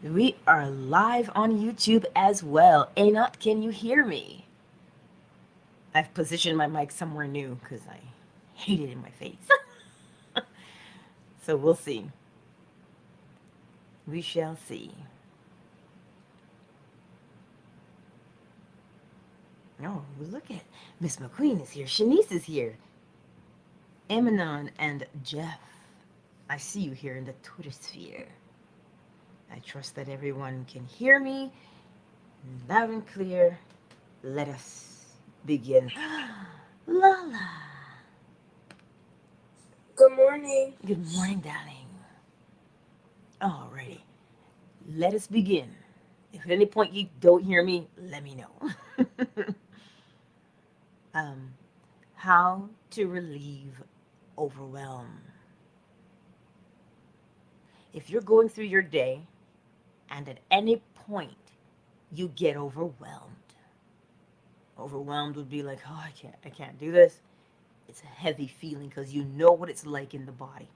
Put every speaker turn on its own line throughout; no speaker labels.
We are live on YouTube as well. Anot, can you hear me? I've positioned my mic somewhere new because I hate it in my face. So we'll see. We shall see. Oh, look at Miss McQueen is here. Shanice is here. Emanon and Jeff. I see you here in the Twitter sphere. I trust that everyone can hear me loud and clear. Let us begin. Lala.
Good morning.
Good morning, darling. Alrighty. Let us begin. If at any point you don't hear me, let me know. um, how to relieve overwhelm. If you're going through your day and at any point you get overwhelmed would be like, oh, I can't do this. It's a heavy feeling because you know what it's like in the body.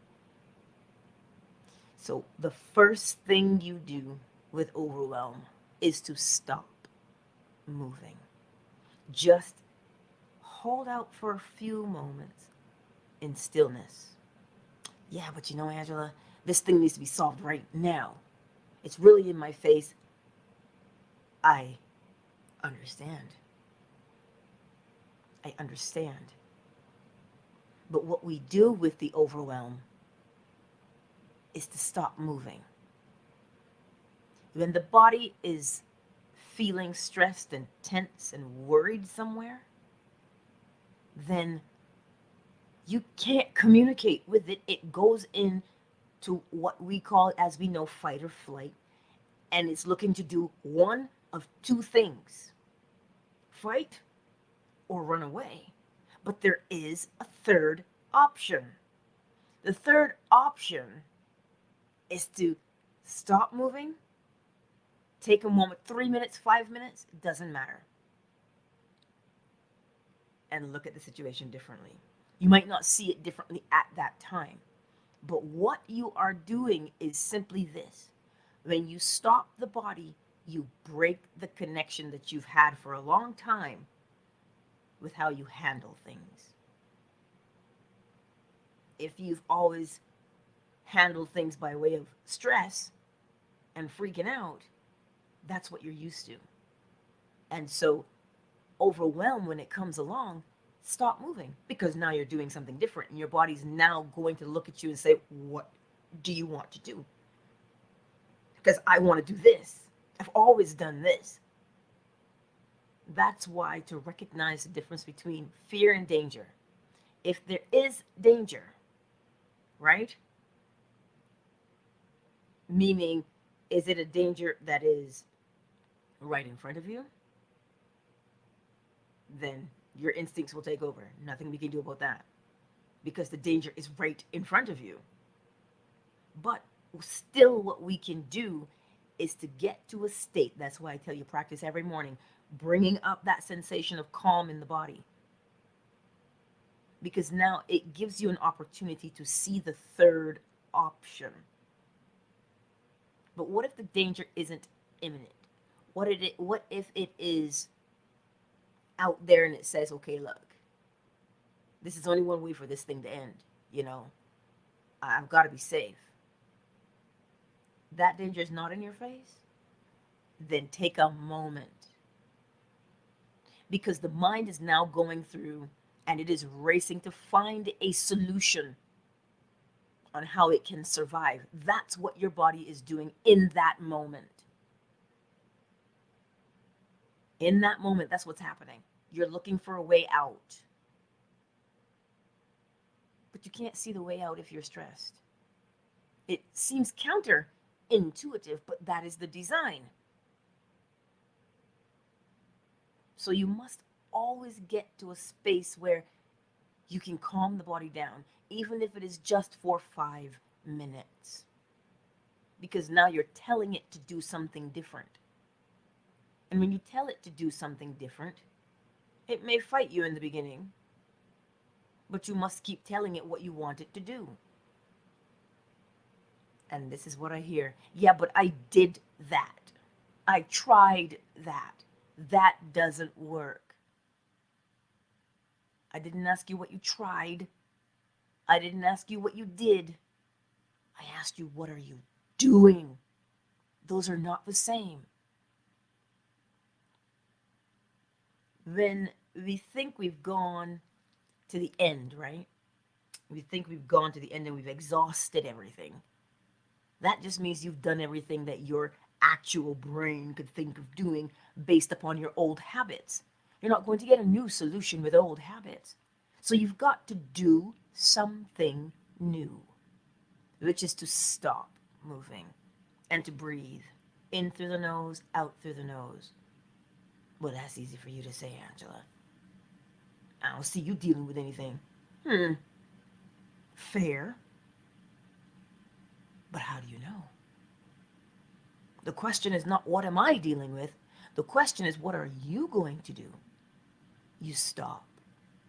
So the first thing you do with overwhelm is to stop moving. Just hold out for a few moments in stillness. Yeah, but you know, Angela, this thing needs to be solved right now. It's really in my face. I understand. I understand. But what we do with the overwhelm is to stop moving. When the body is feeling stressed and tense and worried somewhere, then you can't communicate with it. It goes into what we call, as we know, fight or flight, and it's looking to do one of two things: fight or run away. But there is a third option. The third option is to stop moving, take a moment, 3 minutes, 5 minutes, it doesn't matter, and look at the situation differently. You might not see it differently at that time, but what you are doing is simply this. When you stop the body, you break the connection that you've had for a long time with how you handle things. If you've always handled things by way of stress and freaking out, that's what you're used to. And so, overwhelm, when it comes along, stop moving, because now you're doing something different and your body's now going to look at you and say, what do you want to do? Because I want to do this. I've always done this. That's why, to recognize the difference between fear and danger. If there is danger, right? Meaning, is it a danger that is right in front of you? Then your instincts will take over. Nothing we can do about that, because the danger is right in front of you. But still, what we can do is to get to a state. That's why I tell you, practice every morning, bringing up that sensation of calm in the body. Because now it gives you an opportunity to see the third option. But what if the danger isn't imminent? What if it is out there and it says, okay, look, this is only one way for this thing to end. You know, I've got to be safe. That danger is not in your face. Then take a moment, because the mind is now going through and it is racing to find a solution on how it can survive. That's what your body is doing in that moment. In that moment, that's what's happening. You're looking for a way out. But you can't see the way out if you're stressed. It seems counterintuitive, but that is the design. So you must always get to a space where you can calm the body down, even if it is just for 5 minutes. Because now you're telling it to do something different. And when you tell it to do something different, it may fight you in the beginning, but you must keep telling it what you want it to do. And this is what I hear. Yeah, but I did that. I tried that. That doesn't work. I didn't ask you what you tried. I didn't ask you what you did. I asked you, what are you doing? Those are not the same. When we think we've gone to the end, right? We think we've gone to the end and we've exhausted everything. That just means you've done everything that your actual brain could think of doing based upon your old habits. You're not going to get a new solution with old habits. So you've got to do something new, which is to stop moving and to breathe in through the nose, out through the nose. Well, that's easy for you to say, Angela. I don't see you dealing with anything. Fair. But how do you know? The question is not what am I dealing with? The question is what are you going to do? You stop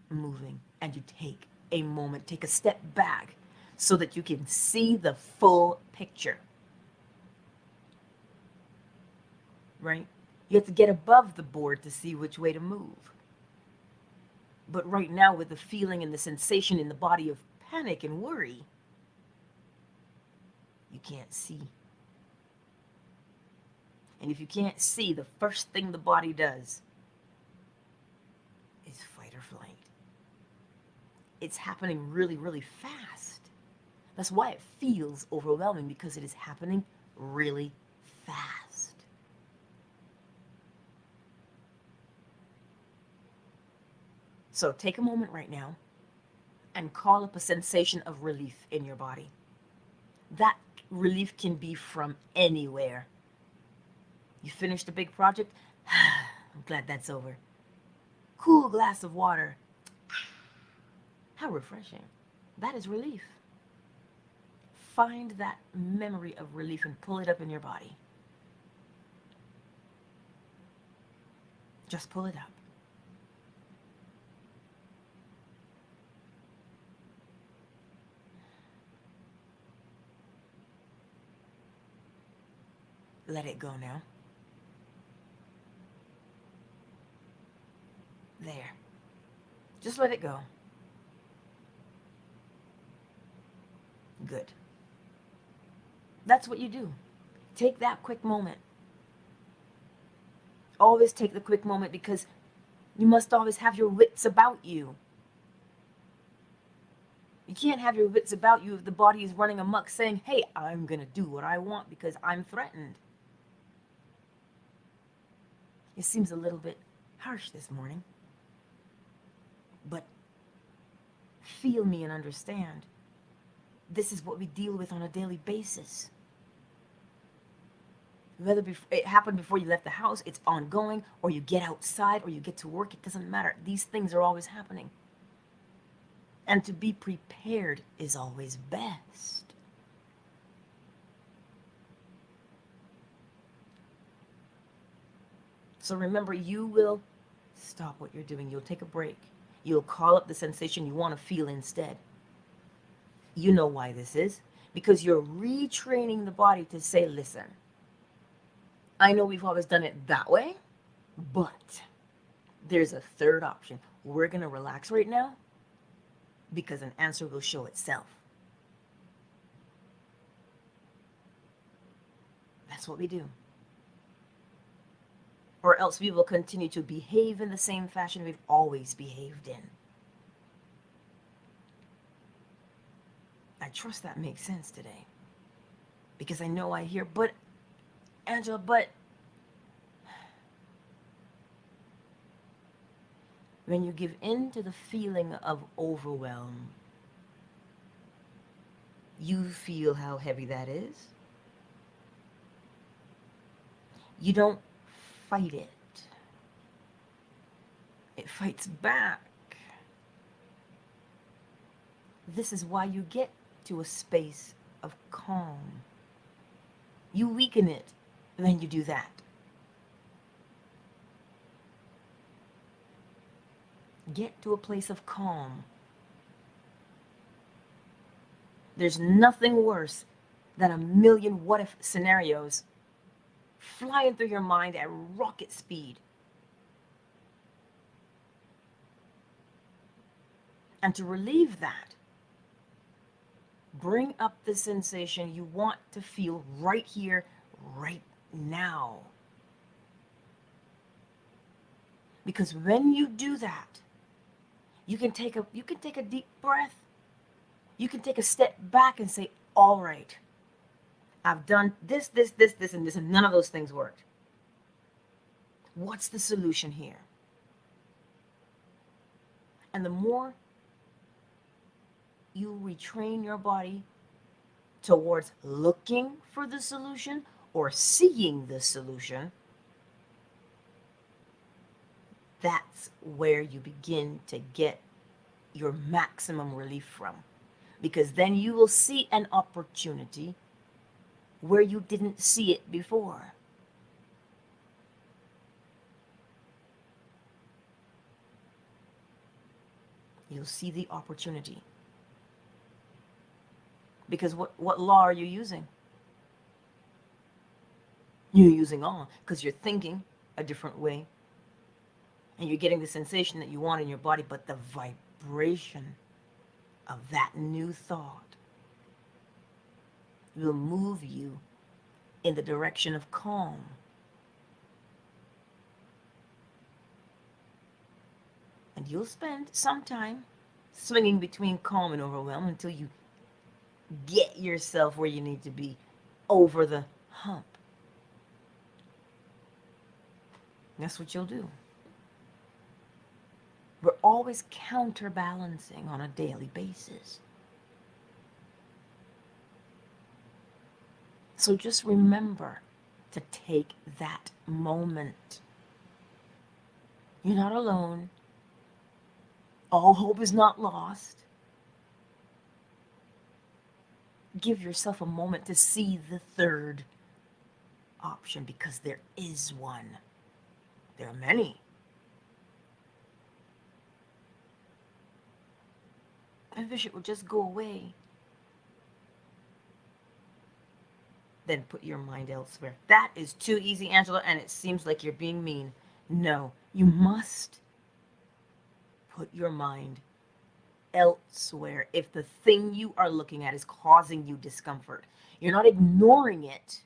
moving and you take a moment, take a step back so that you can see the full picture. Right? You have to get above the board to see which way to move. But right now, with the feeling and the sensation in the body of panic and worry, you can't see. And if you can't see, the first thing the body does is fight or flight. It's happening really, really fast. That's why it feels overwhelming, because it is happening really fast. So take a moment right now and call up a sensation of relief in your body. That relief can be from anywhere. You finished a big project? I'm glad that's over. Cool glass of water. How refreshing. That is relief. Find that memory of relief and pull it up in your body. Just pull it up. Let it go now. There. Just let it go. Good. That's what you do. Take that quick moment. Always take the quick moment, because you must always have your wits about you. You can't have your wits about you if the body is running amok saying, hey, I'm going to do what I want because I'm threatened. It seems a little bit harsh this morning, but feel me and understand. This is what we deal with on a daily basis. Whether it happened before you left the house, it's ongoing, or you get outside, or you get to work, it doesn't matter. These things are always happening. And to be prepared is always best. So remember, you will stop what you're doing. You'll take a break. You'll call up the sensation you want to feel instead. You know why this is. Because you're retraining the body to say, listen, I know we've always done it that way, but there's a third option. We're going to relax right now because an answer will show itself. That's what we do. Or else we will continue to behave in the same fashion we've always behaved in. I trust that makes sense today. Because I know I hear, but, Angela, but, when you give in to the feeling of overwhelm, you feel how heavy that is. You don't fight it. It fights back. This is why you get to a space of calm. You weaken it when you do that. Get to a place of calm. There's nothing worse than a million what if scenarios flying through your mind at rocket speed. And to relieve that, bring up the sensation you want to feel right here, right now. Because when you do that, you can take a deep breath. You can take a step back and say, all right, I've done this, and this, and none of those things worked. What's the solution here? And the more you retrain your body towards looking for the solution or seeing the solution, that's where you begin to get your maximum relief from. Because then you will see an opportunity where you didn't see it before. You'll see the opportunity. Because what law are you using? You're using on because you're thinking a different way. And you're getting the sensation that you want in your body, but the vibration of that new thought will move you in the direction of calm. And you'll spend some time swinging between calm and overwhelm until you get yourself where you need to be, over the hump. That's what you'll do. We're always counterbalancing on a daily basis. So just remember to take that moment. You're not alone. All hope is not lost. Give yourself a moment to see the third option, because there is one. There are many. I wish it would just go away. Then put your mind elsewhere. That is too easy, Angela, and it seems like you're being mean. No, you must put your mind elsewhere if the thing you are looking at is causing you discomfort. You're not ignoring it.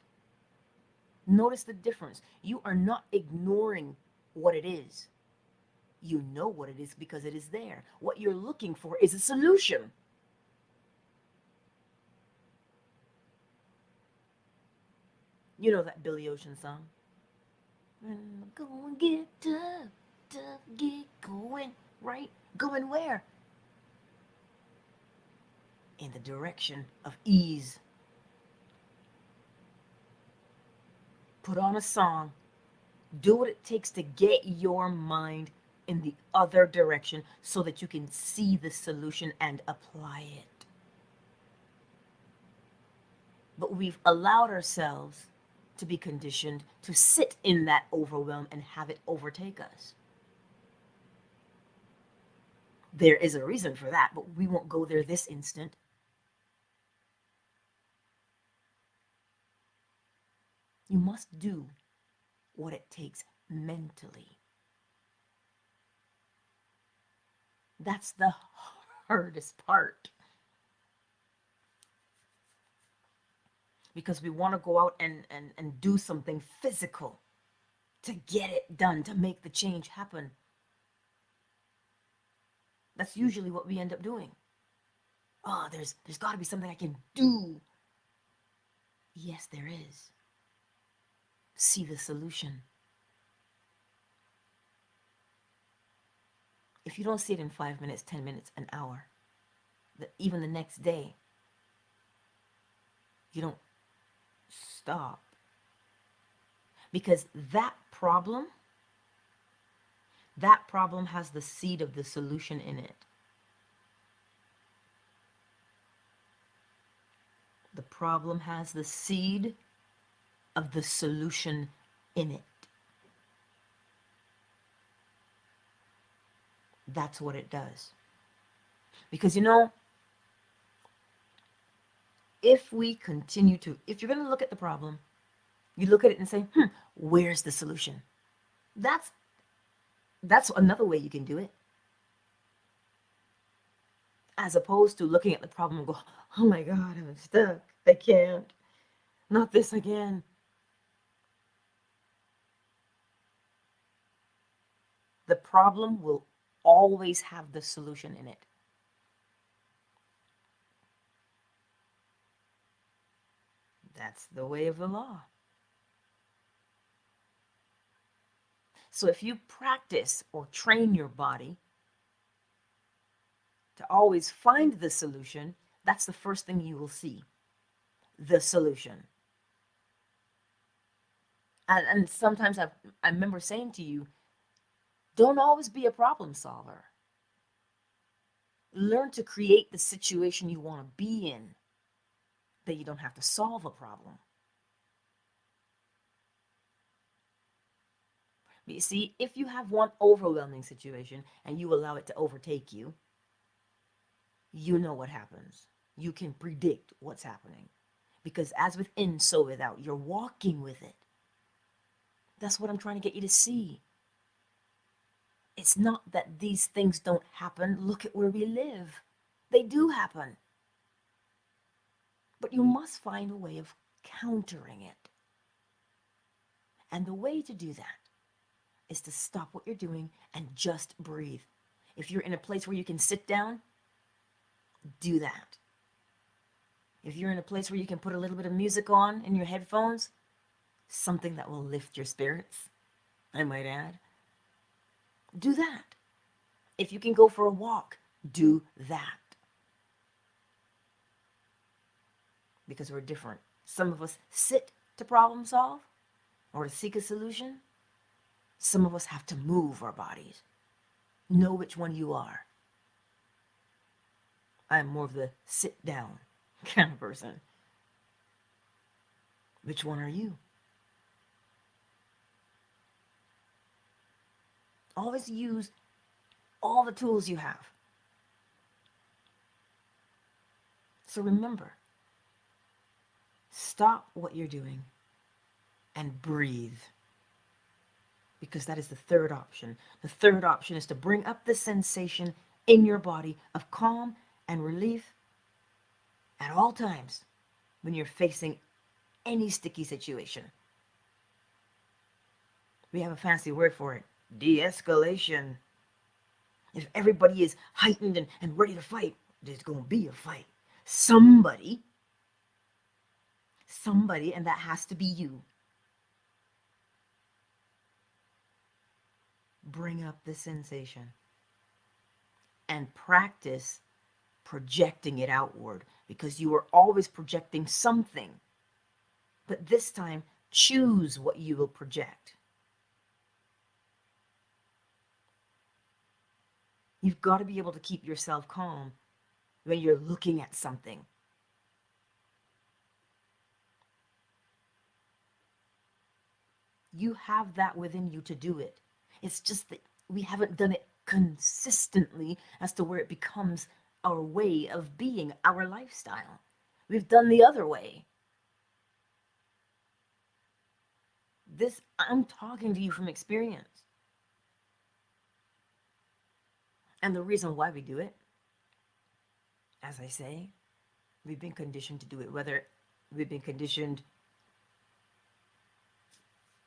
Notice the difference. You are not ignoring what it is. You know what it is because it is there. What you're looking for is a solution. You know that Billy Ocean song? Go and get tough, tough, get going, right? Going where? In the direction of ease. Put on a song. Do what it takes to get your mind in the other direction so that you can see the solution and apply it. But we've allowed ourselves to be conditioned to sit in that overwhelm and have it overtake us. There is a reason for that, but we won't go there this instant. You must do what it takes mentally. That's the hardest part. Because we want to go out and do something physical to get it done, to make the change happen. That's usually what we end up doing. Oh, there's got to be something I can do. Yes, there is. See the solution. If you don't see it in 5 minutes, 10 minutes, an hour, even the next day, you don't stop. Because that problem has the seed of the solution in it. The problem has the seed of the solution in it. That's what it does. Because if we continue to, if you're going to look at the problem, you look at it and say, where's the solution? That's another way you can do it. As opposed to looking at the problem and go, oh my God, I'm stuck. I can't. Not this again. The problem will always have the solution in it. That's the way of the law. So if you practice or train your body to always find the solution, that's the first thing you will see, the solution. And sometimes I remember saying to you, don't always be a problem solver. Learn to create the situation you want to be in, that you don't have to solve a problem. But you see, if you have one overwhelming situation and you allow it to overtake you, you know what happens. You can predict what's happening. Because as within, so without. You're walking with it. That's what I'm trying to get you to see. It's not that these things don't happen. Look at where we live. They do happen. But you must find a way of countering it. And the way to do that is to stop what you're doing and just breathe. If you're in a place where you can sit down, do that. If you're in a place where you can put a little bit of music on in your headphones, something that will lift your spirits, I might add, do that. If you can go for a walk, do that. Because we're different. Some of us sit to problem solve or to seek a solution. Some of us have to move our bodies. Know which one you are. I'm more of the sit down kind of person. Which one are you? Always use all the tools you have. So remember, stop what you're doing and breathe. Because that is the third option. The third option is to bring up the sensation in your body of calm and relief at all times when you're facing any sticky situation. We have a fancy word for it, de-escalation. If everybody is heightened and ready to fight, there's going to be a fight. Somebody, and that has to be you. Bring up the sensation and practice projecting it outward, because you are always projecting something. But this time, choose what you will project. You've got to be able to keep yourself calm when you're looking at something. You have that within you to do it. It's just that we haven't done it consistently as to where it becomes our way of being, our lifestyle. We've done the other way. I'm talking to you from experience. And the reason why we do it, as I say, we've been conditioned to do it. Whether we've been conditioned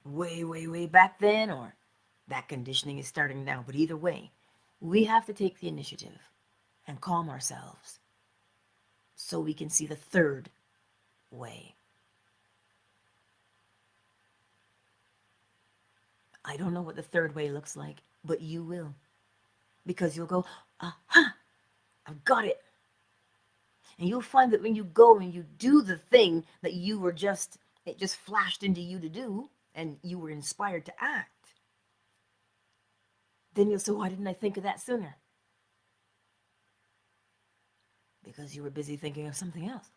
way, way, way back then, or that conditioning is starting now. But either way, we have to take the initiative and calm ourselves so we can see the third way. I don't know what the third way looks like, but you will. Because you'll go, aha, I've got it. And you'll find that when you go and you do the thing that it just flashed into you to do, and you were inspired to act, then you'll say, why didn't I think of that sooner? Because you were busy thinking of something else.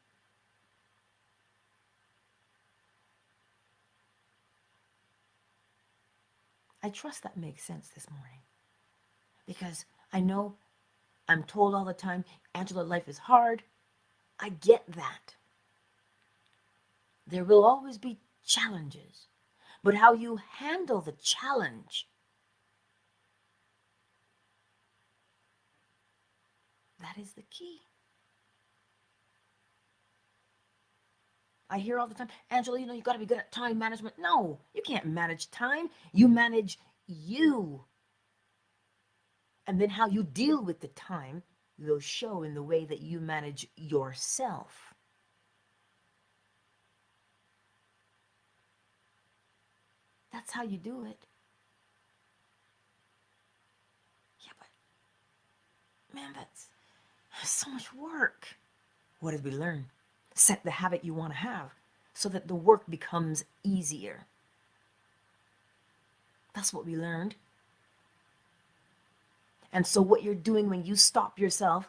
I trust that makes sense this morning. Because I know I'm told all the time, Angela, life is hard. I get that. There will always be challenges, but how you handle the challenge, that is the key. I hear all the time, Angela, you got to be good at time management. No, you can't manage time. You manage you. And then how you deal with the time will show in the way that you manage yourself. That's how you do it. Yeah, but man, that's so much work. What did we learn? Set the habit you want to have so that the work becomes easier. That's what we learned. And so what you're doing when you stop yourself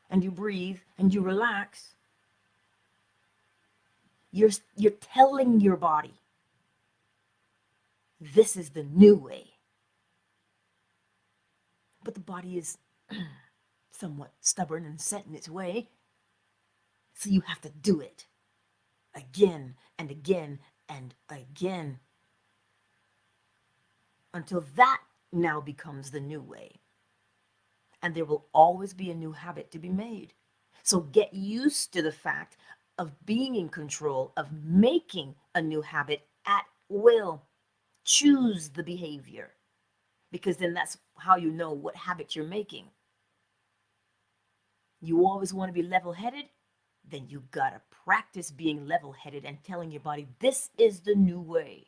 and you breathe and you relax, you're telling your body, this is the new way. But the body is somewhat stubborn and set in its way. So you have to do it again and again and again until that now becomes the new way. And there will always be a new habit to be made. So get used to the fact of being in control, of making a new habit at will. Choose the behavior, because then that's how you know what habit you're making. You always want to be level-headed? Then you gotta practice being level-headed and telling your body, this is the new way.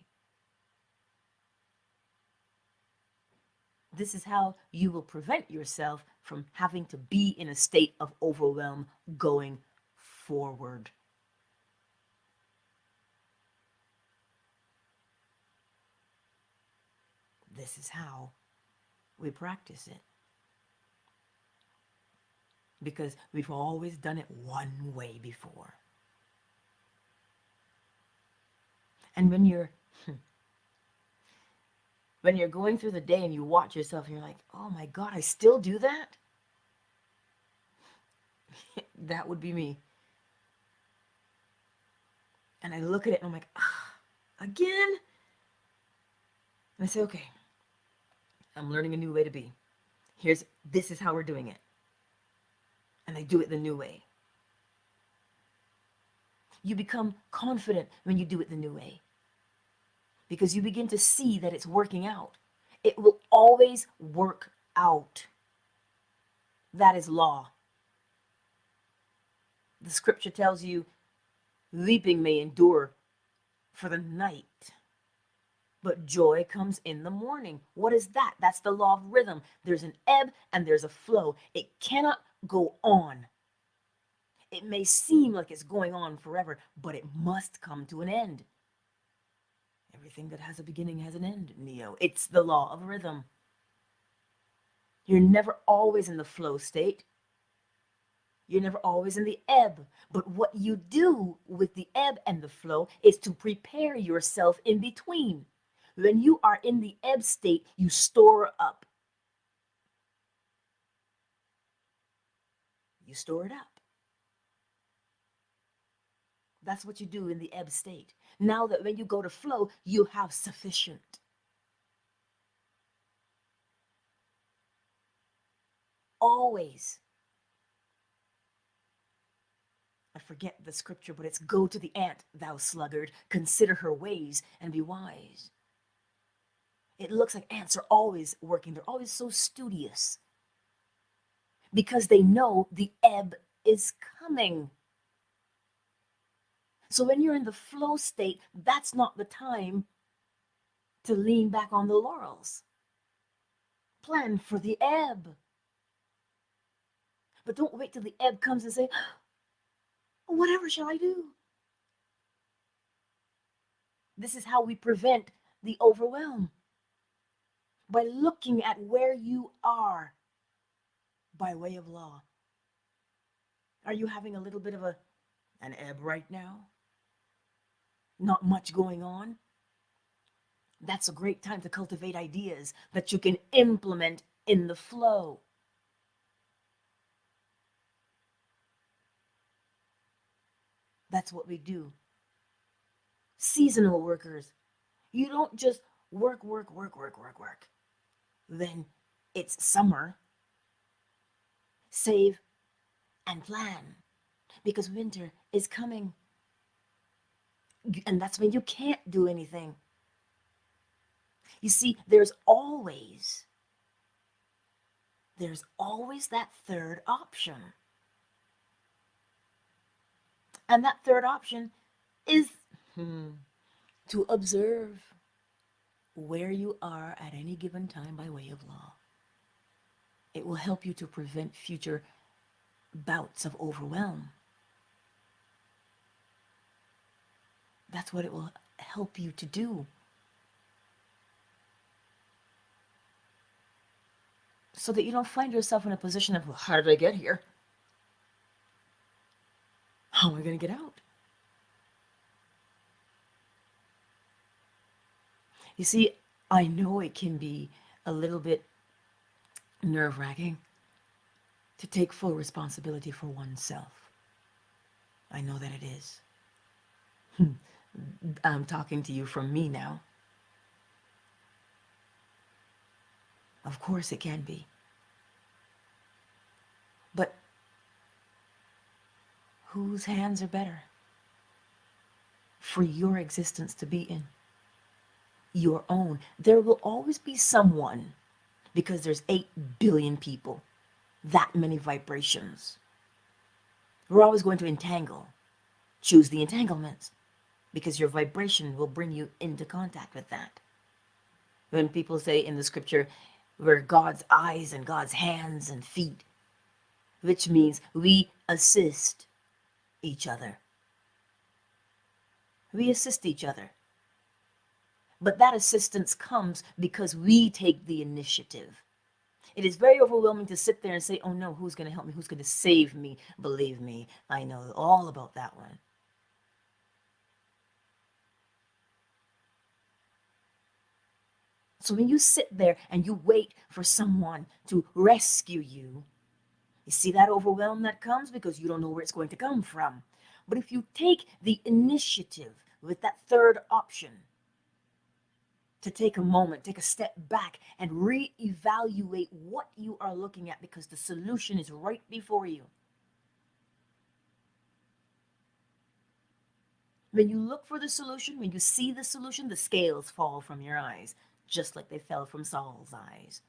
This is how you will prevent yourself from having to be in a state of overwhelm going forward. This is how we practice it. Because we've always done it one way before. And when you're going through the day and you watch yourself and you're like, oh my God, I still do that? That would be me. And I look at it and I'm like, again? And I say, okay, I'm learning a new way to be. This is how we're doing it. And I do it the new way. You become confident when you do it the new way, because you begin to see that it's working out. It will always work out. That is law. The scripture tells you, weeping may endure for the night, but joy comes in the morning. What is that? That's the law of rhythm. There's an ebb and there's a flow. It cannot go on. It may seem like it's going on forever, but it must come to an end. Everything that has a beginning has an end, Neo. It's the law of rhythm. You're never always in the flow state. You're never always in the ebb. But what you do with the ebb and the flow is to prepare yourself in between. When you are in the ebb state, you store up. You store it up. That's what you do in the ebb state. Now that when you go to flow, you have sufficient. Always. I forget the scripture, but it's go to the ant, thou sluggard, consider her ways and be wise. It looks like ants are always working. They're always so studious because they know the ebb is coming. So when you're in the flow state, that's not the time to lean back on the laurels. Plan for the ebb. But don't wait till the ebb comes and say, whatever shall I do? This is how we prevent the overwhelm. By looking at where you are by way of law. Are you having a little bit of an ebb right now? Not much going on? That's a great time to cultivate ideas that you can implement in the flow. That's what we do. Seasonal workers. You don't just work, work, work, work, work, work. Then it's summer. Save and plan, because winter is coming. And that's when you can't do anything. You see, there's always that third option. And that third option is to observe where you are at any given time by way of law. It will help you to prevent future bouts of overwhelm. That's what it will help you to do. So that you don't find yourself in a position of, well, how did I get here? How am I going to get out? You see, I know it can be a little bit nerve-wracking to take full responsibility for oneself. I know that it is. I'm talking to you from me now. Of course it can be. But whose hands are better for your existence to be in? Your own. There will always be someone, because there's 8 billion people, that many vibrations. We're always going to entangle. Choose the entanglements, because your vibration will bring you into contact with that. When people say in the scripture, we're God's eyes and God's hands and feet, which means we assist each other. We assist each other. But that assistance comes because we take the initiative. It is very overwhelming to sit there and say, oh no, who's going to help me? Who's going to save me? Believe me, I know all about that one. So when you sit there and you wait for someone to rescue you, you see that overwhelm that comes because you don't know where it's going to come from. But if you take the initiative with that third option, to take a moment, take a step back and reevaluate what you are looking at, because the solution is right before you. When you look for the solution, when you see the solution, the scales fall from your eyes, just like they fell from Saul's eyes.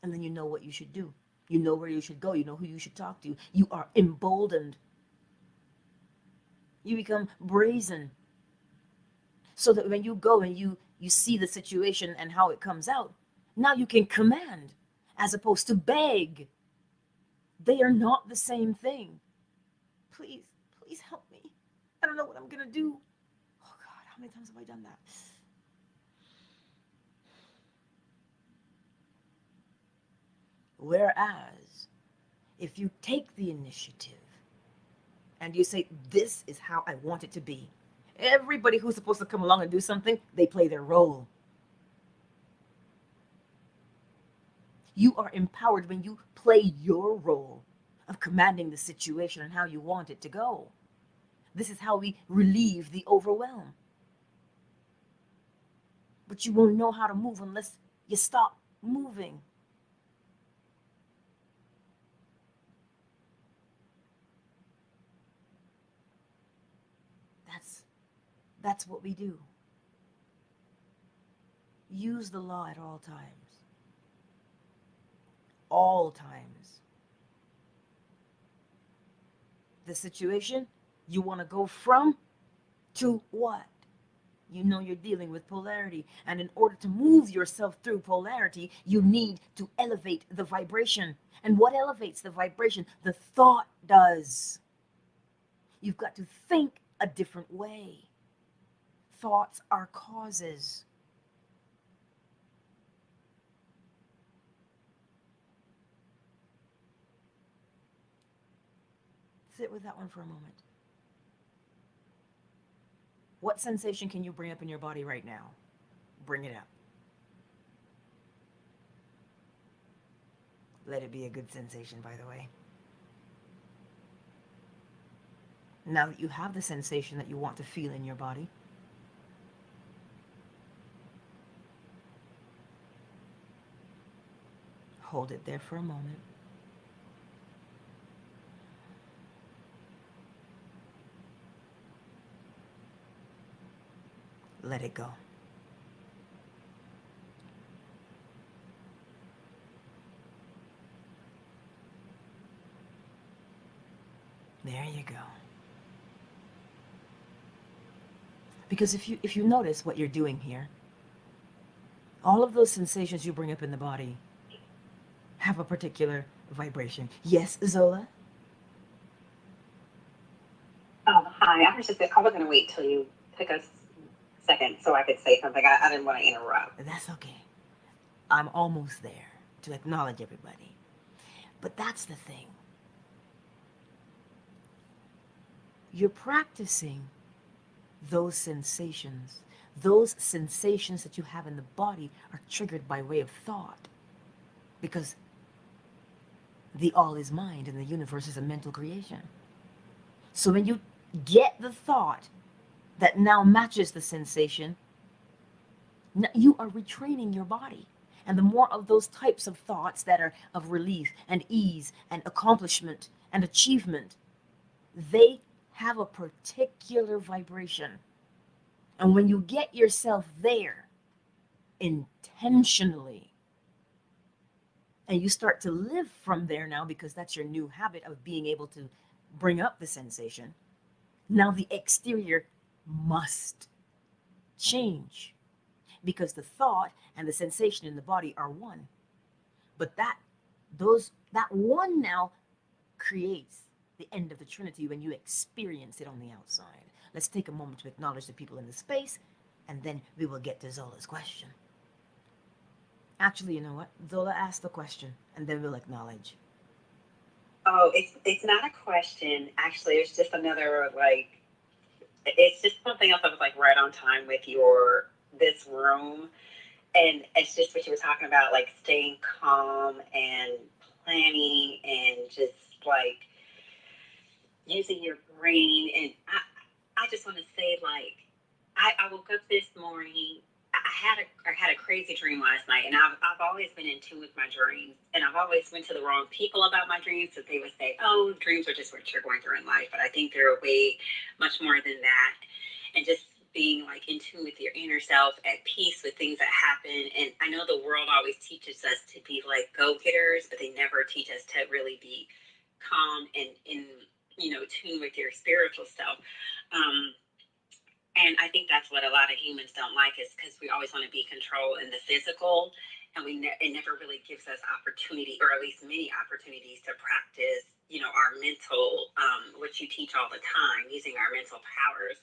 And then you know what you should do. You know where you should go. You know who you should talk to. You are emboldened. You become brazen. So that when you go and you see the situation and how it comes out, now you can command as opposed to beg. They are not the same thing. Please, please help me. I don't know what I'm going to do. Oh God, how many times have I done that? Whereas, if you take the initiative and you say, this is how I want it to be, everybody who's supposed to come along and do something, they play their role. You are empowered when you play your role of commanding the situation and how you want it to go. This is how we relieve the overwhelm. But you won't know how to move unless you stop moving. That's what we do. Use the law at all times. All times. The situation, you want to go from to what? You know you're dealing with polarity. And in order to move yourself through polarity, you need to elevate the vibration. And what elevates the vibration? The thought does. You've got to think a different way. Thoughts are causes. Sit with that one for a moment. What sensation can you bring up in your body right now? Bring it up. Let it be a good sensation, by the way. Now that you have the sensation that you want to feel in your body, hold it there for a moment. Let it go. There you go. Because if you notice what you're doing here, all of those sensations you bring up in the body have a particular vibration. Yes, Zola?
Oh, hi. I was going to wait till you took a second so I could say something. I didn't want to interrupt.
That's okay. I'm almost there to acknowledge everybody. But that's the thing. You're practicing those sensations. Those sensations that you have in the body are triggered by way of thought. Because the all is mind and the universe is a mental creation. So when you get the thought that now matches the sensation, you are retraining your body. And the more of those types of thoughts that are of relief and ease and accomplishment and achievement, they have a particular vibration. And when you get yourself there intentionally, and you start to live from there now, because that's your new habit of being able to bring up the sensation, now the exterior must change, because the thought and the sensation in the body are one. But that one now creates the end of the Trinity when you experience it on the outside. Let's take a moment to acknowledge the people in the space, and then we will get to Zola's question. Actually, you know what? Zola asked the question, and then we'll acknowledge.
Oh, it's not a question. Actually, it's just another like it's just something else that was like right on time with your this room. And it's just what you were talking about, like staying calm and planning and just like using your brain. And I just want to say, like, I woke up this morning. I had a crazy dream last night, and I've always been in tune with my dreams, and I've always went to the wrong people about my dreams, so they would say, "Oh, dreams are just what you're going through in life," but I think they're way much more than that, and just being like in tune with your inner self, at peace with things that happen. And I know the world always teaches us to be like go-getters, but they never teach us to really be calm and in tune with your spiritual self. Um, and I think that's what a lot of humans don't like, is because we always want to be control in the physical, and it never really gives us opportunity, or at least many opportunities, to practice, our mental, which you teach all the time, using our mental powers.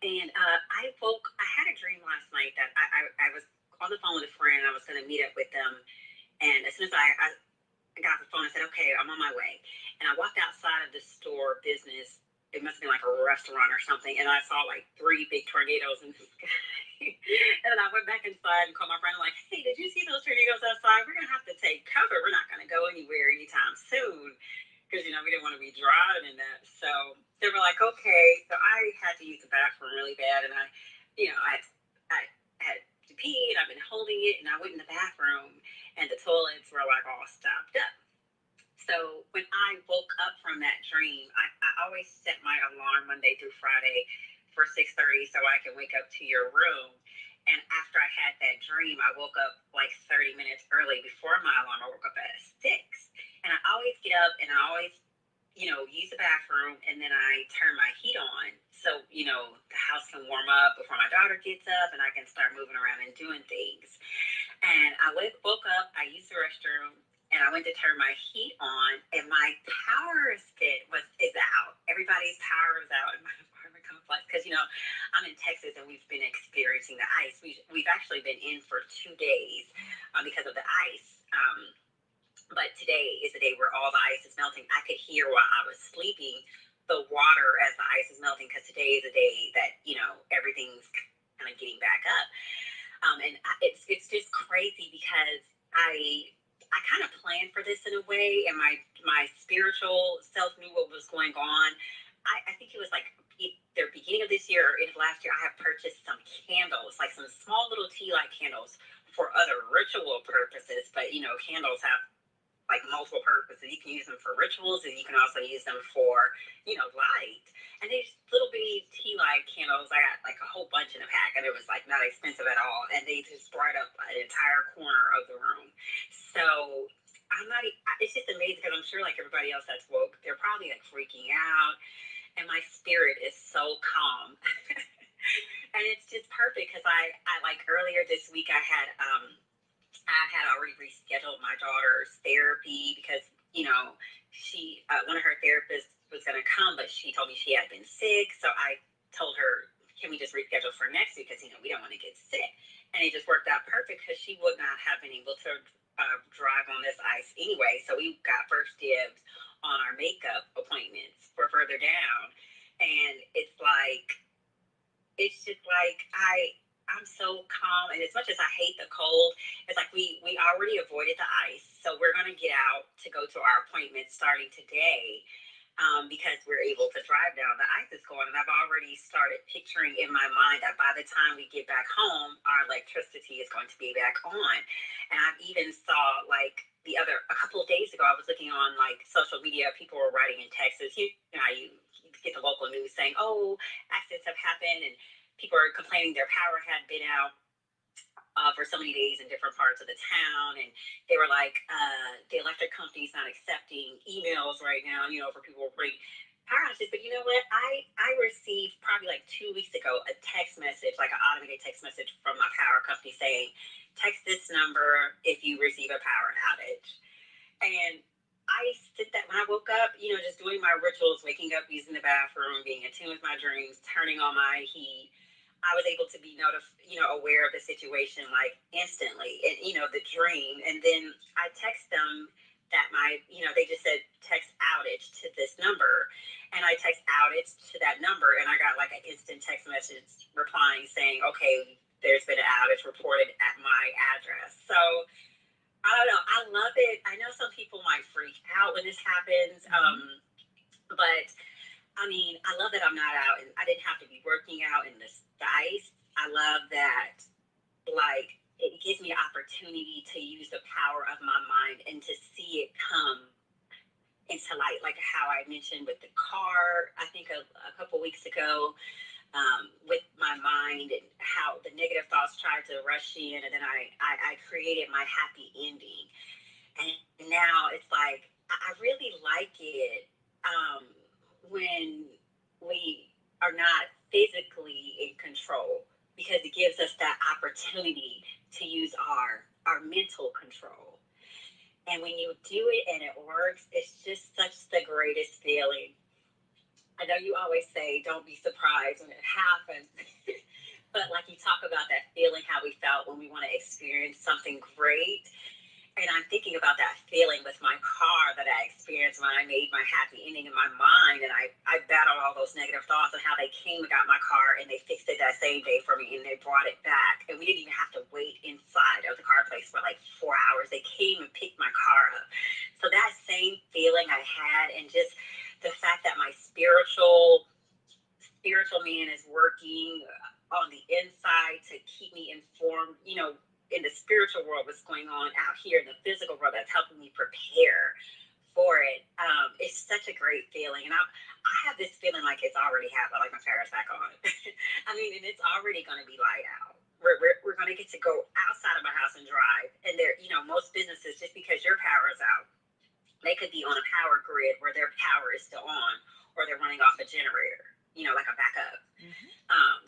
And I had a dream last night that I was on the phone with a friend, and I was going to meet up with them. And as soon as I got the phone, I said, okay, I'm on my way. And I walked outside of the store business. It must have been like a restaurant or something. And I saw like 3 big tornadoes in the sky. And then I went back inside and called my friend, like, hey, did you see those tornadoes outside? We're going to have to take cover. We're not going to go anywhere anytime soon, because we didn't want to be driving in that. So they were like, okay. So I had to use the bathroom really bad, and I had to pee, and I've been holding it, and I went in the bathroom, and the toilets were like all stopped up. So when I woke up from that dream, I always set my alarm Monday through Friday for 6:30 so I can wake up to your room. And after I had that dream, I woke up like 30 minutes early before my alarm. I woke up at 6. And I always get up, and I always, use the bathroom, and then I turn my heat on. So, the house can warm up before my daughter gets up, and I can start moving around and doing things. And I woke up, I used the restroom, and I went to turn my heat on, and my power is out. Everybody's power is out in my apartment complex, because I'm in Texas, and we've been experiencing the ice. We've actually been in for 2 days because of the ice. But today is the day where all the ice is melting. I could hear while I was sleeping the water as the ice is melting, because today is a day that everything's kind of getting back up. And it's just crazy, because I kind of planned for this in a way, and my spiritual self knew what was going on. I think it was like either beginning of this year or end of last year, I have purchased some candles, like some small little tea light candles for other ritual purposes. But, candles have like multiple purposes. You can use them for rituals, and you can also use them for, light. And these little bitty tea light candles, I got like a whole bunch in a pack, and it was like not expensive at all. And they just bright up an entire corner of the room. So I'm not, it's just amazing because I'm sure like everybody else that's woke, they're probably like freaking out. And my spirit is so calm. And it's just perfect because I like earlier this week, I had already rescheduled my daughter's therapy because, she, one of her therapists was going to come, but she told me she had been sick. So I told her, can we just reschedule for next week? Because, we don't want to get sick. And it just worked out perfect because she would not have been able to drive on this ice anyway. So we got first dibs on our makeup appointments for further down. And it's just like, I'm so calm. And as much as I hate the cold, it's like we already avoided the ice. So we're going to get out to go to our appointment starting today, because we're able to drive down. The ice is going, and I've already started picturing in my mind that by the time we get back home, our electricity is going to be back on. And I've even saw like a couple of days ago, I was looking on like social media, people were writing in Texas, you get the local news saying, oh, accidents have happened, and people are complaining their power had been out for so many days in different parts of the town. And they were like, the electric company's not accepting emails right now, for people to bring power outages. But you know what? I received probably like 2 weeks ago a text message, like an automated text message from my power company saying, text this number if you receive a power outage. And I did that when I woke up, just doing my rituals, waking up, using the bathroom, being in tune with my dreams, turning on my heat. I was able to be aware of the situation like instantly, and the dream. And then I text them that they just said text outage to this number, and I text outage to that number, and I got like an instant text message replying saying, okay, there's been an outage reported at my address. So I don't know. I love it. I know some people might freak out when this happens, but I mean, I love that I'm not out and I didn't have to be working out in the ice. I love that, like, it gives me the opportunity to use the power of my mind and to see it come into light, like how I mentioned with the car, I think a couple weeks ago, with my mind and how the negative thoughts tried to rush in, and then I created my happy ending. And now it's like, I really like it when we are not physically in control, because it gives us that opportunity to use our mental control. And when you do it and it works, it's just such the greatest feeling. I know you always say, don't be surprised when it happens. But like you talk about that feeling, how we felt when we want to experience something great. And I'm thinking about that feeling with my car that I experienced when I made my happy ending in my mind. And I battled all those negative thoughts and how they came and got my car and they fixed it that same day for me and they brought it back. And we didn't even have to wait inside of the car place for like 4 hours. They came and picked my car up. So that same feeling I had, and just the fact that my spiritual man is working on the inside to keep me informed, in the spiritual world, what's going on out here in the physical world, that's helping me prepare for it. It's such a great feeling. And I have this feeling like it's already happened, like my power's back on. I mean, and it's already going to be light out. We're going to get to go outside of my house and drive. And there, most businesses, just because your power is out, they could be on a power grid where their power is still on, or they're running off a generator, like a backup.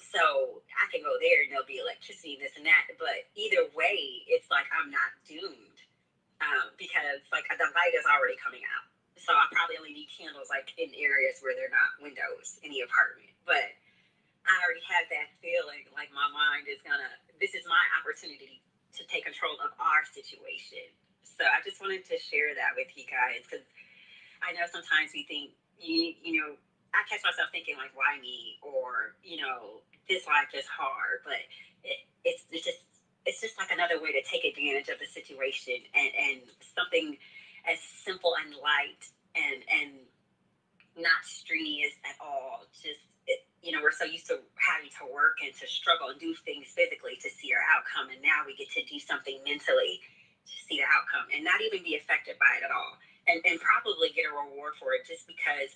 So I can go there and there'll be electricity and this and that. But either way, it's like I'm not doomed, because like the light is already coming out. So I probably only need candles like in areas where there are not windows in the apartment. But I already have that feeling like my mind is this is my opportunity to take control of our situation. So I just wanted to share that with you guys, because I know sometimes we think, I catch myself thinking like, why me? Or, this life is hard, but it's just like another way to take advantage of the situation, and something as simple and light and not strenuous at all. Just, we're so used to having to work and to struggle and do things physically to see our outcome. And now we get to do something mentally to see the outcome and not even be affected by it at all. And probably get a reward for it just because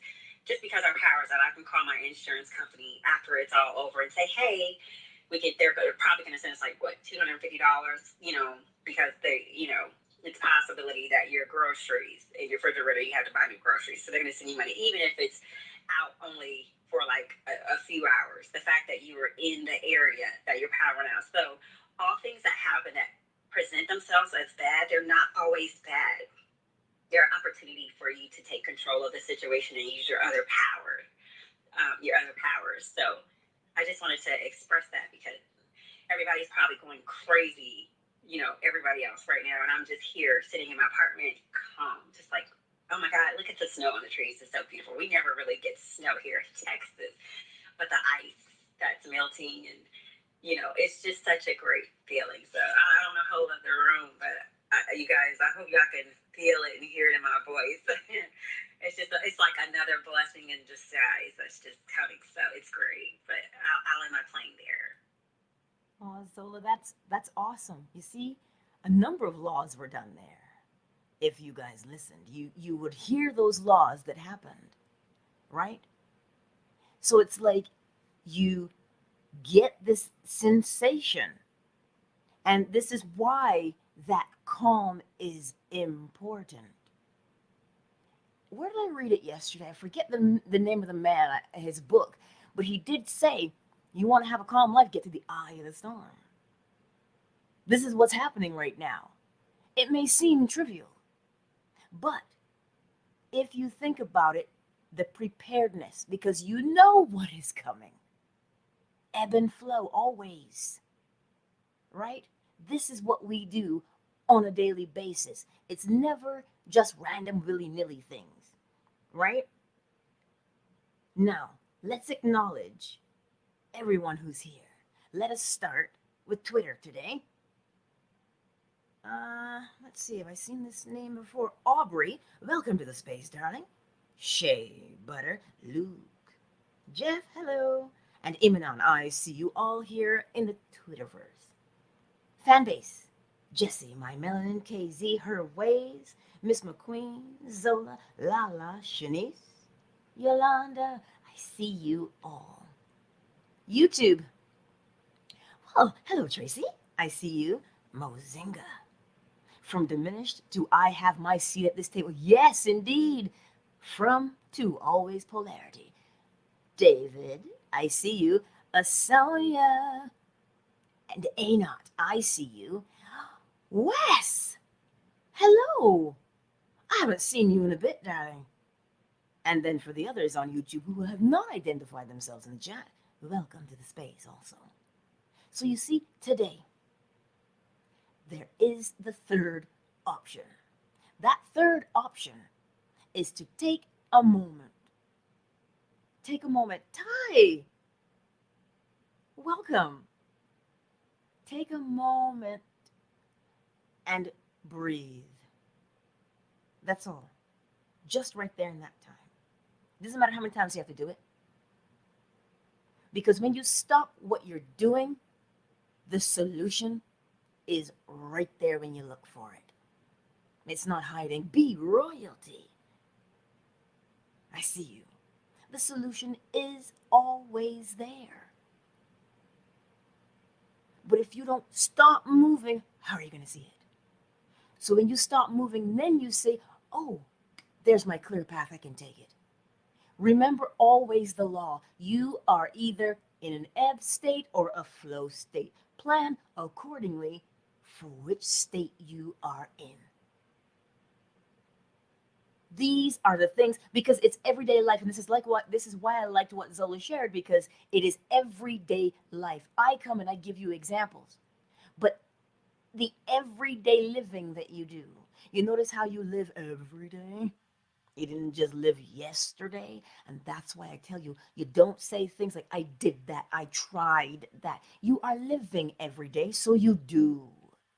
our power is that I can call my insurance company after it's all over and say, hey, they're probably going to send us like what, $250, because it's a possibility that your groceries in your refrigerator, you have to buy new groceries. So they're going to send you money, even if it's out only for like a few hours. The fact that you were in the area that you're powering out. So all things that happen that present themselves as bad, they're not always bad. They're an opportunity for you to take control of the situation and use your other powers. So I just wanted to express that because everybody's probably going crazy, everybody else right now. And I'm just here sitting in my apartment, calm, just like, oh my God, look at the snow on the trees. It's so beautiful. We never really get snow here in Texas, but the ice that's melting and, it's just such a great feeling. So I don't know whole other room, but you guys, I hope y'all can feel it and hear it in my voice. It's like another blessing in disguise that's just coming. So it's great, but I'll end my plane there.
Oh, Zola, that's awesome. You see, a number of laws were done there. If you guys listened, you would hear those laws that happened, right? So it's like you get this sensation. And this is why that calm is important. Where did I read it yesterday? I forget the name of the man, his book, but he did say, you want to have a calm life, get to the eye of the storm. This is what's happening right now. It may seem trivial, but if you think about it, the preparedness, because you know what is coming. Ebb and flow, always. Right? This is what we do on a daily basis. It's never just random willy-nilly things. Right? Now, let's acknowledge everyone who's here. Let us start with Twitter today. Let's see, have I seen this name before? Aubrey, welcome to the space, darling. Shay, Butter, Luke, Jeff, hello, and Imanon, I see you all here in the Twitterverse. Fanbase, Jessie, My Melanin, KZ, Her Ways, Miss McQueen, Zola, Lala, Shanice, Yolanda, I see you all. YouTube, well, hello Tracy, I see you. Mozinga. From diminished to I have my seat at this table. Yes, indeed. From to always polarity. David, I see you. Asonia. And Anot, I see you. Wes, hello. I haven't seen you in a bit, darling. And then for the others on YouTube who have not identified themselves in the chat, welcome to the space also. So you see, today, there is the third option. That third option is to take a moment. Take a moment. Ty, welcome. Take a moment and breathe. That's all. Just right there in that time. Doesn't matter how many times you have to do it. Because when you stop what you're doing, the solution is right there when you look for it. It's not hiding. Be royalty. I see you. The solution is always there. But if you don't stop moving, how are you going to see it? So when you stop moving, then you say, oh, there's my clear path. I can take it. Remember always the law. You are either in an ebb state or a flow state. Plan accordingly for which state you are in. These are the things, because it's everyday life, and this is why I liked what Zola shared, because it is everyday life. I come and I give you examples, but the everyday living that you do, you notice how you live every day. You didn't just live yesterday, and that's why I tell you, you don't say things like, I did that, I tried that. You are living every day, so you do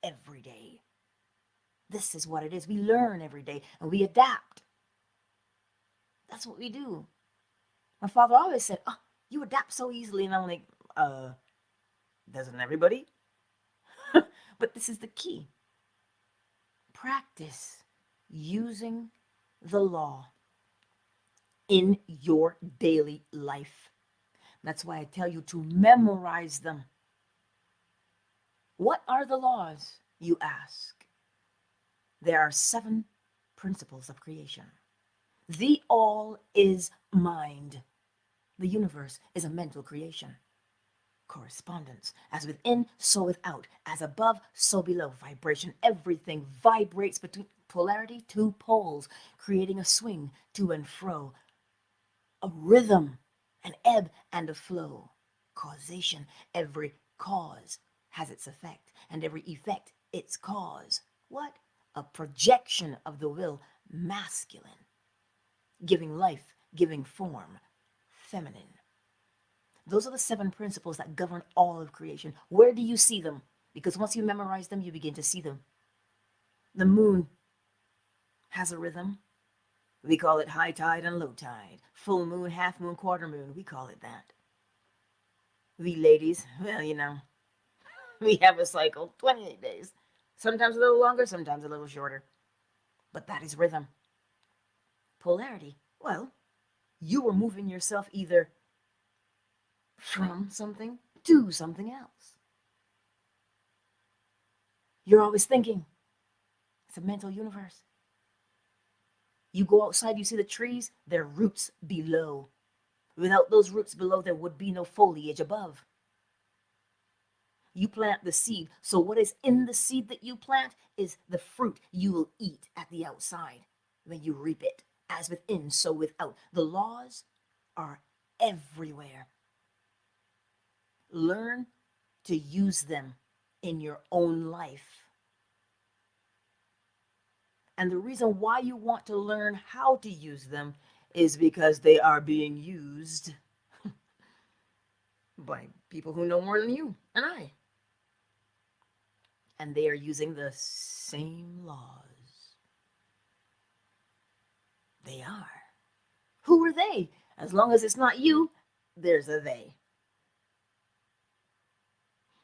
every day. This is what it is. We learn every day, and we adapt. That's what we do. My father always said, "Oh, you adapt so easily," and I'm like, doesn't everybody? But this is the key. Practice using the law in your daily life. That's why I tell you to memorize them. What are the laws, you ask? There are 7 principles of creation. The all is mind. The universe is a mental creation. Correspondence. As within, so without. As above, so below. Vibration. Everything vibrates between polarity, 2 poles, creating a swing to and fro. A rhythm, an ebb and a flow. Causation. Every cause has its effect, and every effect its cause. What? A projection of the will, masculine. Giving life, giving form, feminine. Those are the 7 principles that govern all of creation. Where do you see them? Because once you memorize them, you begin to see them. The moon has a rhythm. We call it high tide and low tide. Full moon, half moon, quarter moon. We call it that. We ladies, well, we have a cycle, 28 days. Sometimes a little longer, sometimes a little shorter. But that is rhythm. Polarity, well, you were moving yourself either from something to something else. You're always thinking. It's a mental universe. You go outside, you see the trees, their roots below. Without those roots below, there would be no foliage above. You plant the seed, so what is in the seed that you plant is the fruit you will eat at the outside when you reap it. As within, so without. The laws are everywhere. Learn to use them in your own life. And the reason why you want to learn how to use them is because they are being used by people who know more than you and I. And they are using the same laws. They are. Who are they? As long as it's not you, there's a they.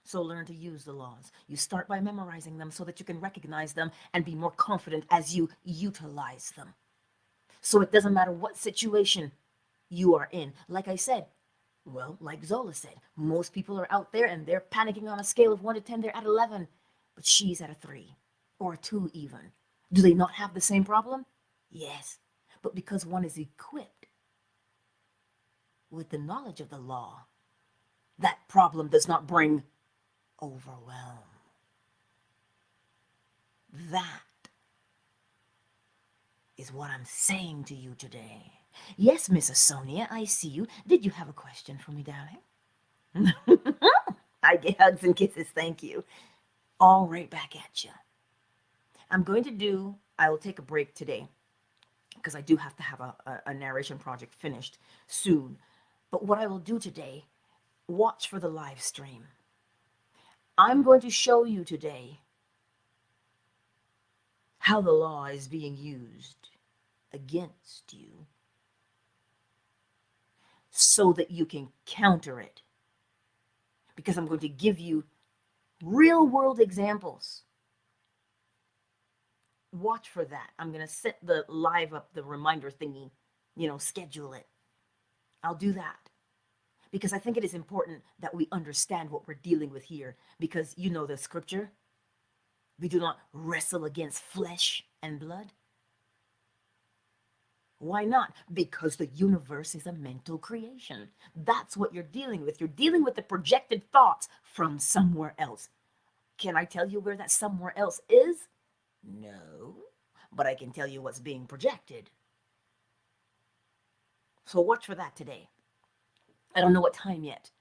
So learn to use the laws. You start by memorizing them so that you can recognize them and be more confident as you utilize them. So it doesn't matter what situation you are in. Like I said, well, like Zola said, most people are out there and they're panicking on a scale of 1 to 10, they're at 11. But she's at a 3 or a 2 even. Do they not have the same problem? Yes. But because one is equipped with the knowledge of the law, that problem does not bring overwhelm. That is what I'm saying to you today. Yes, Mrs. Sonia, I see you. Did you have a question for me, darling? I get hugs and kisses, thank you. All right back at you. I will take a break today because I do have to have a narration project finished soon. But what I will do today, watch for the live stream. I'm going to show you today how the law is being used against you so that you can counter it. Because I'm going to give you real world examples. Watch for that. I'm going to set the live up, the reminder thingy, schedule it. I'll do that. Because I think it is important that we understand what we're dealing with here. Because you know the scripture. We do not wrestle against flesh and blood. Why not? Because the universe is a mental creation. That's what you're dealing with. You're dealing with the projected thoughts from somewhere else. Can I tell you where that somewhere else is? No. But I can tell you what's being projected. So watch for that today. I don't know what time yet,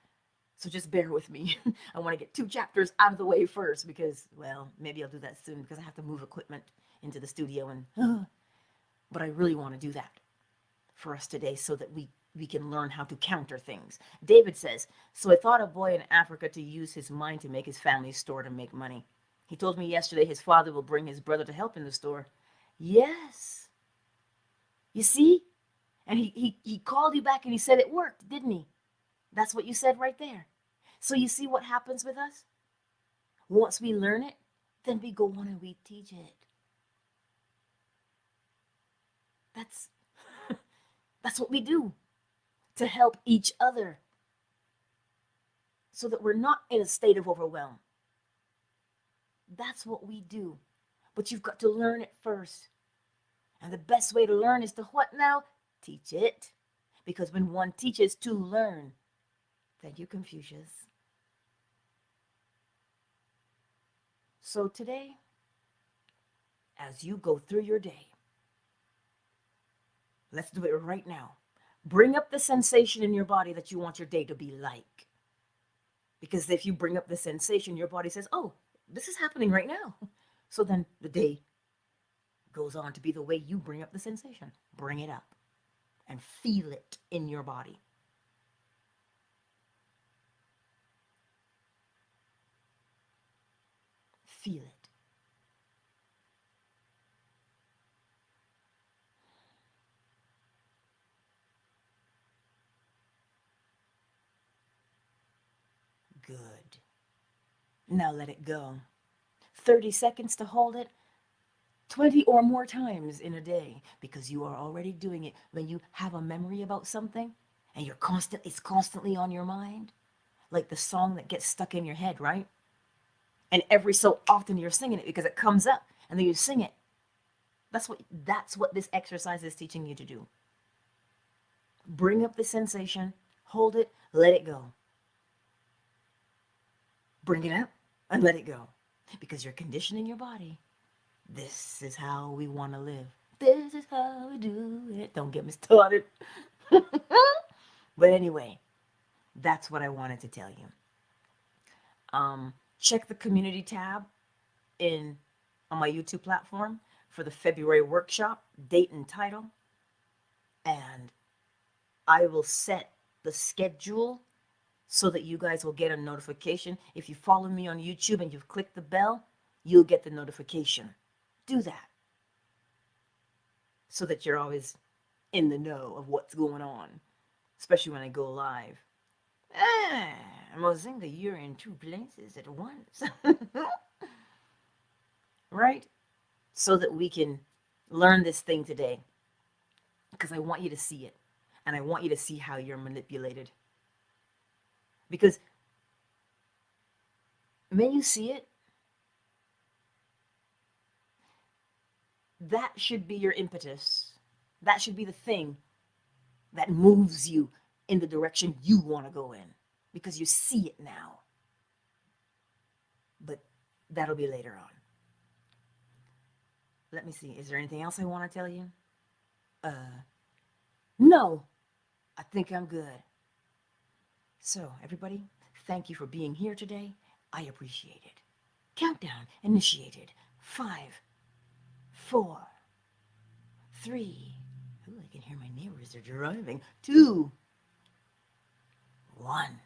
so just bear with me. I want to get 2 chapters out of the way first because, well, maybe I'll do that soon because I have to move equipment into the studio but I really want to do that for us today so that we can learn how to counter things. David says, so I thought a boy in Africa to use his mind to make his family store to make money. He told me yesterday his father will bring his brother to help in the store. Yes. You see? And he called you back and he said it worked, didn't he? That's what you said right there. So you see what happens with us? Once we learn it, then we go on and we teach it. That's that's what we do to help each other so that we're not in a state of overwhelm. That's what we do. But you've got to learn it first. And the best way to learn is to what now? Teach it. Because when one teaches to learn, thank you, Confucius. So today, as you go through your day, let's do it right now. Bring up the sensation in your body that you want your day to be like. Because if you bring up the sensation, your body says, oh, this is happening right now. So then the day goes on to be the way you bring up the sensation. Bring it up and feel it in your body. Feel it. Good. Now let it go. 30 seconds to hold it. 20 or more times in a day, because you are already doing it. When you have a memory about something and it's constantly on your mind, like the song that gets stuck in your head, right? And every so often you're singing it because it comes up and then you sing it. That's what this exercise is teaching you to do. Bring up the sensation, hold it, let it go. Bring it up and let it go, because you're conditioning your body. This is how we want to live. This is how we do it. Don't get me started. But anyway, that's what I wanted to tell you. Check the community tab on my YouTube platform for the February workshop, date and title. And I will set the schedule so that you guys will get a notification. If you follow me on YouTube and you've clicked the bell, you'll get the notification. Do that so that you're always in the know of what's going on, especially when I go live. Amazing that you're in two places at once. Right? So that we can learn this thing today, because I want you to see it, and I want you to see how you're manipulated. Because when you see it, that should be your impetus. That should be the thing that moves you in the direction you want to go in, because you see it now. But that'll be later on. Let me see. Is there anything else I want to tell you? No. I think I'm good. So, everybody, thank you for being here today. I appreciate it. Countdown initiated. 5, 4, 3. Ooh, I can hear my neighbors. They're driving. 2, 1.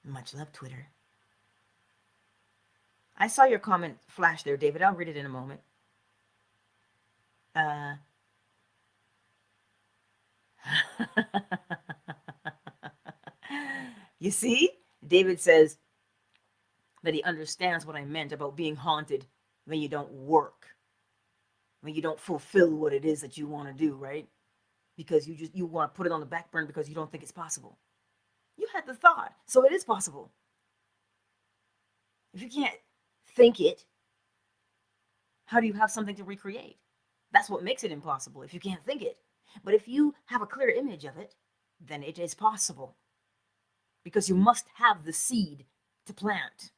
Much love, Twitter. I saw your comment flash there, David. I'll read it in a moment. You see? David says that he understands what I meant about being haunted when you don't work, when you don't fulfill what it is that you want to do, right? Because you want to put it on the back burner because you don't think it's possible. You had the thought, so it is possible. If you can't think it, how do you have something to recreate? That's what makes it impossible, if you can't think it. But if you have a clear image of it, then it is possible. Because you must have the seed to plant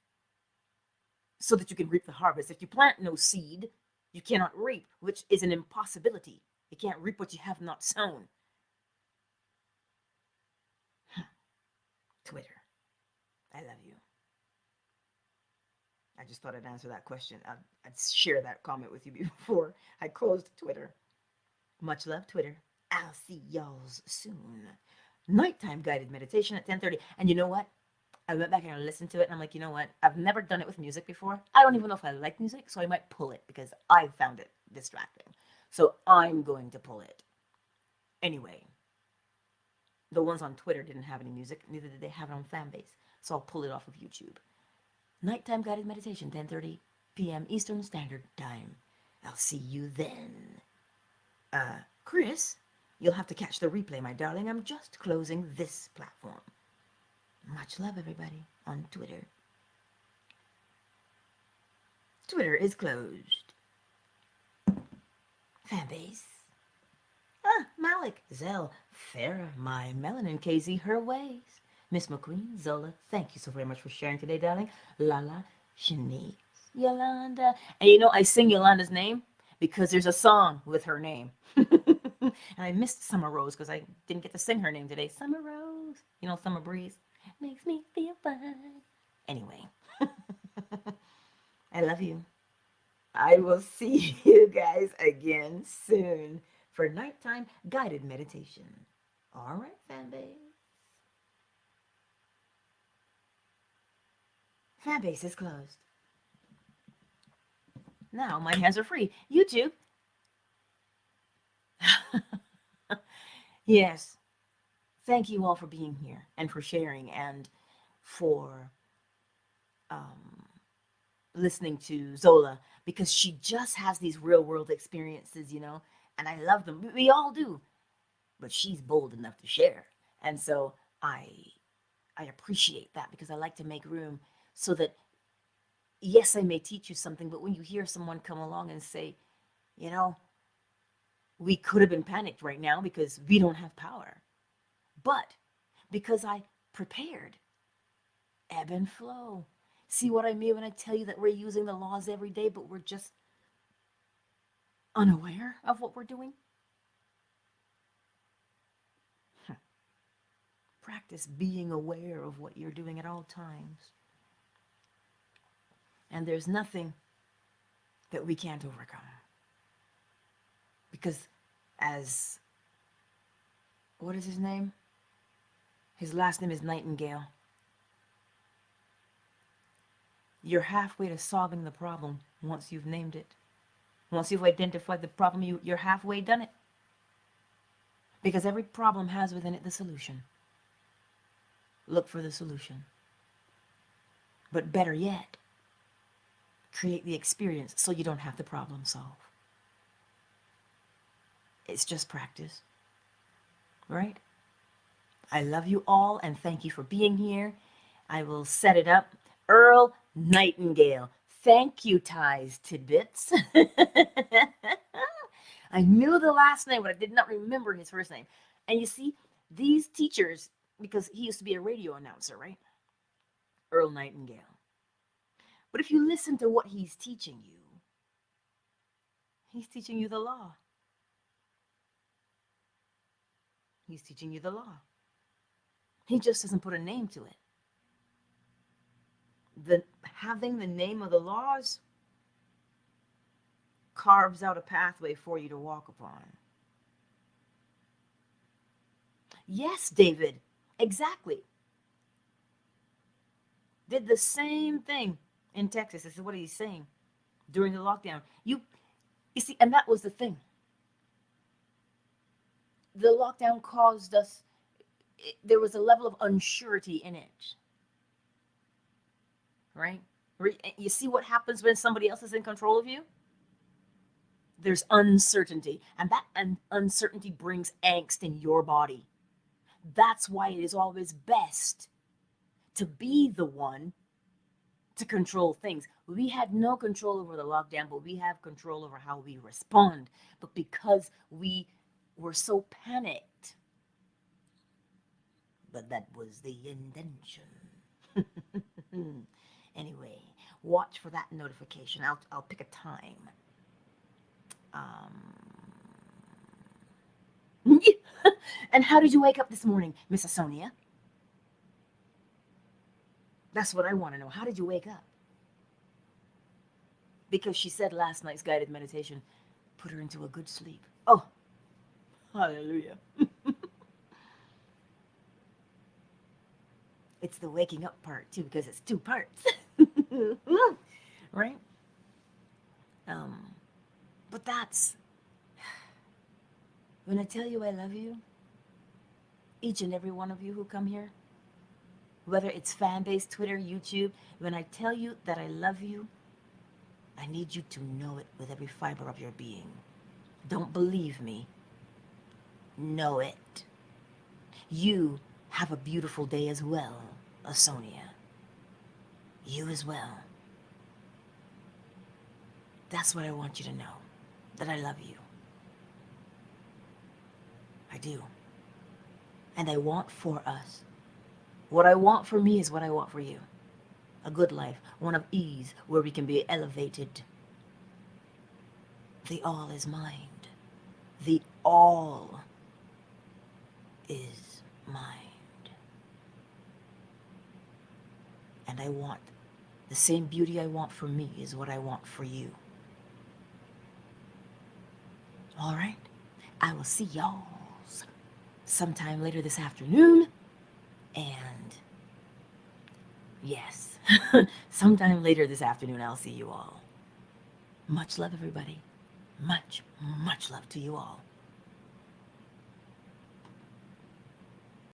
so that you can reap the harvest. If you plant no seed, you cannot reap, which is an impossibility. You can't reap what you have not sown. Twitter, I love you. I just thought I'd answer that question. I'd share that comment with you before I closed Twitter. Much love, Twitter. I'll see y'all soon. Nighttime guided meditation at 10:30. And you know what? I went back and I listened to it, and I'm like, you know what? I've never done it with music before. I don't even know if I like music, so I might pull it because I found it distracting. So I'm going to pull it. Anyway, the ones on Twitter didn't have any music, neither did they have it on Fanbase. So I'll pull it off of YouTube. Nighttime guided meditation, 10:30 p.m. Eastern Standard Time. I'll see you then. Chris, you'll have to catch the replay, my darling. I'm just closing this platform. Much love, everybody, on Twitter. Twitter is closed. Fanbase. Malik, Zell, Farah, my Melanin, Casey, her ways. Miss McQueen, Zola, thank you so very much for sharing today, darling. Lala, Shanice, Yolanda. And you know, I sing Yolanda's name because there's a song with her name. And I missed Summer Rose because I didn't get to sing her name today. Summer Rose, you know, Summer Breeze. Makes me feel fine. Anyway, I love you. I will see you guys again soon for nighttime guided meditation. All right, fanbase. Fanbase is closed. Now my hands are free. YouTube. Yes. Thank you all for being here and for sharing and for listening to Zola, because she just has these real world experiences, you know, and I love them. We all do, but she's bold enough to share. And so I appreciate that, because I like to make room so that, yes, I may teach you something, but when you hear someone come along and say, you know, we could have been panicked right now because we don't have power, but because I prepared, ebb and flow. See what I mean when I tell you that we're using the laws every day, but we're just unaware of what we're doing? Practice being aware of what you're doing at all times. And there's nothing that we can't overcome. Because as, what is his name? His last name is Nightingale. You're halfway to solving the problem once you've named it. Once you've identified the problem, you're halfway done it. Because every problem has within it the solution. Look for the solution. But better yet, create the experience so you don't have to problem solve. It's just practice, right? I love you all and thank you for being here. I will set it up. Earl Nightingale. Thank you, Ties Tidbits. I knew the last name, but I did not remember his first name. And you see, these teachers, because he used to be a radio announcer, right? Earl Nightingale. But if you listen to what he's teaching you the law. He's teaching you the law. He just doesn't put a name to it. Having the name of the laws carves out a pathway for you to walk upon. Yes, David, exactly. Did the same thing in Texas. This is what he's saying during the lockdown. You see, and that was the thing. The lockdown caused us, there was a level of unsurety in it. Right? You see what happens when somebody else is in control of you? There's uncertainty, and that uncertainty brings angst in your body. That's why it is always best to be the one to control things. We had no control over the lockdown, but we have control over how we respond. But because we were so panicked, but that was the intention. Anyway, watch for that notification. I'll pick a time. And how did you wake up this morning, Miss Sonia? That's what I want to know. How did you wake up? Because she said last night's guided meditation put her into a good sleep. Oh, hallelujah. It's the waking up part too, because it's 2 parts. Right? But that's When I tell you I love you, each and every one of you who come here, whether it's fan base, Twitter, YouTube, when I tell you that I love you, I need you to know it with every fiber of your being. Don't believe me. Know it. You have a beautiful day as well, Asonia. You as well. That's what I want you to know, that I love you. I do. And I want for us. What I want for me is what I want for you. A good life, one of ease, where we can be elevated. The all is mind. The all is mind. And I want the same beauty I want for me is what I want for you. All right? I will see y'all sometime later this afternoon. And yes, sometime later this afternoon, I'll see you all. Much love, everybody. Much, much love to you all.